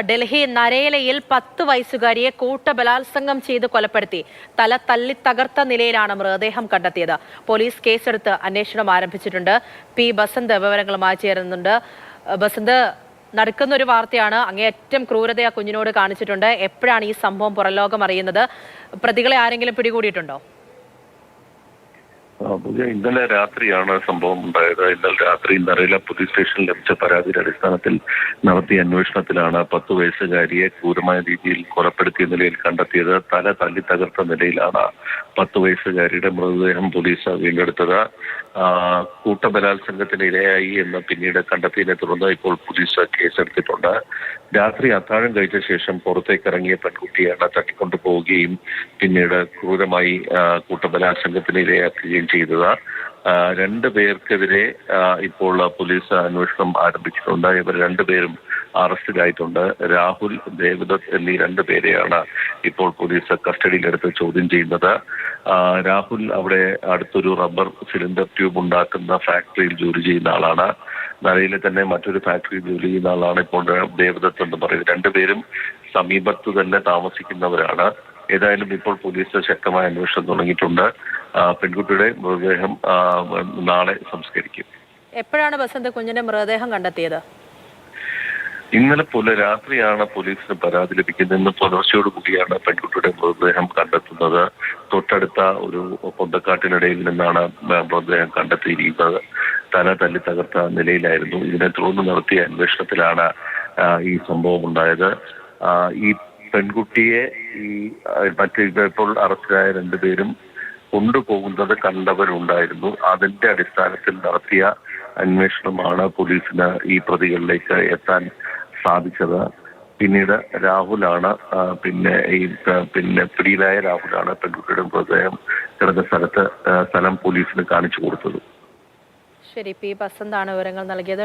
ഡൽഹി നരേലയിൽ 10 വയസ്സുകാരിയെ കൂട്ടബലാത്സംഗം ചെയ്ത് കൊലപ്പെടുത്തി തല തല്ലി തകർത്ത നിലയിലാണ് മൃതദേഹം കണ്ടെത്തിയത്. പോലീസ് കേസെടുത്ത് അന്വേഷണം ആരംഭിച്ചിട്ടുണ്ട്. പി ബസന്ത് വിവരങ്ങളുമായി ചേരുന്നുണ്ട്. ബസന്ത്, നടക്കുന്ന ഒരു വാർത്തയാണ്. അങ്ങേയറ്റം ക്രൂരത ആ കുഞ്ഞിനോട് കാണിച്ചിട്ടുണ്ട്. എപ്പോഴാണ് ഈ സംഭവം പുറംലോകം അറിയുന്നത്? പ്രതികളെ ആരെങ്കിലും പിടികൂടിയിട്ടുണ്ടോ? ഇന്നലെ രാത്രിയാണ് സംഭവം ഉണ്ടായത്. ഇന്നലെ രാത്രി നരേല പോലീസ് സ്റ്റേഷനിൽ ലഭിച്ച പരാതിയുടെ അടിസ്ഥാനത്തിൽ നടത്തിയ അന്വേഷണത്തിലാണ് 10 വയസ്സുകാരിയെ ക്രൂരമായ രീതിയിൽ കൊലപ്പെടുത്തിയ നിലയിൽ കണ്ടെത്തിയത്. തല തല്ലി തകർത്ത നിലയിലാണ് 10 വയസ്സുകാരിയുടെ മൃതദേഹം പോലീസ് വീണ്ടെടുത്തത്. കൂട്ടബലാത്സംഗത്തിന് ഇരയായി എന്ന് പിന്നീട് കണ്ടെത്തിയതിനെ തുടർന്ന് ഇപ്പോൾ പോലീസ് കേസെടുത്തിട്ടുണ്ട്. രാത്രി അത്താഴം കഴിച്ച ശേഷം പുറത്തേക്ക് ഇറങ്ങിയ പെൺകുട്ടിയാണ് തട്ടിക്കൊണ്ടു പോവുകയും പിന്നീട് ക്രൂരമായി കൂട്ടബലാത്സംഗത്തിന് ഇരയാക്കുകയും ചെയ്തത്. 2 പേർക്കെതിരെ ഇപ്പോൾ പോലീസ് അന്വേഷണം ആരംഭിച്ചിട്ടുണ്ട്. ഇവർ 2 പേരും അറസ്റ്റിലായിട്ടുണ്ട്. രാഹുൽ, ദേവദത്ത് എന്നീ 2 പേരെയാണ് ഇപ്പോൾ പോലീസ് കസ്റ്റഡിയിലെടുത്ത് ചോദ്യം ചെയ്യുന്നത്. രാഹുൽ അവിടെ അടുത്തൊരു റബ്ബർ സിലിണ്ടർ ട്യൂബ് ഉണ്ടാക്കുന്ന ഫാക്ടറിയിൽ ജോലി ചെയ്യുന്ന ആളാണ്. നരയിലെ തന്നെ മറ്റൊരു ഫാക്ടറിയിൽ ജോലി ചെയ്യുന്ന ആളാണ് ഇപ്പോൾ ദേവദത്ത് എന്ന് പറയുന്നത്. 2 പേരും സമീപത്ത് തന്നെ താമസിക്കുന്നവരാണ്. ഏതായാലും ഇപ്പോൾ പോലീസ് ശക്തമായ അന്വേഷണം തുടങ്ങിയിട്ടുണ്ട്. പെൺകുട്ടിയുടെ മൃതദേഹം നാളെ സംസ്കരിക്കും. എപ്പോഴാണ് ബസന്ത് കുഞ്ഞിന്റെ മൃതദേഹം കണ്ടെത്തിയത്? ഇന്നലെ രാത്രിയാണ് പോലീസിന് പരാതി ലഭിക്കുന്നത്. ഇന്ന് പുലർച്ചയോട് കൂടിയാണ് പെൺകുട്ടിയുടെ മൃതദേഹം കണ്ടെത്തുന്നത്. തൊട്ടടുത്ത ഒരു പൊന്തക്കാട്ടിനിടയിൽ നിന്നാണ് മൃതദേഹം കണ്ടെത്തിയിരിക്കുന്നത്. തല തല്ലി തകർത്ത നിലയിലായിരുന്നു. ഇതിനെ തുടർന്ന് നടത്തിയ അന്വേഷണത്തിലാണ് ഈ സംഭവം ഉണ്ടായത്. ഈ പെൺകുട്ടിയെ ഇപ്പോൾ അറസ്റ്റിലായ 2 പേരും കൊണ്ടുപോകുന്നത് കണ്ടവരുണ്ടായിരുന്നു. അതിന്റെ അടിസ്ഥാനത്തിൽ നടത്തിയ അന്വേഷണമാണ് പോലീസിന് ഈ പ്രതികളിലേക്ക് എത്താൻ സാധിച്ചത്. പിന്നീട് രാഹുലാണ് പിടിയിലായ രാഹുലാണ് പെൺകുട്ടിയുടെ മൃതദേഹം കിടന്ന സ്ഥലം പോലീസിന് കാണിച്ചു കൊടുത്തത്. ശരി, പി ബസന്താണ് വിവരങ്ങൾ നൽകിയത്.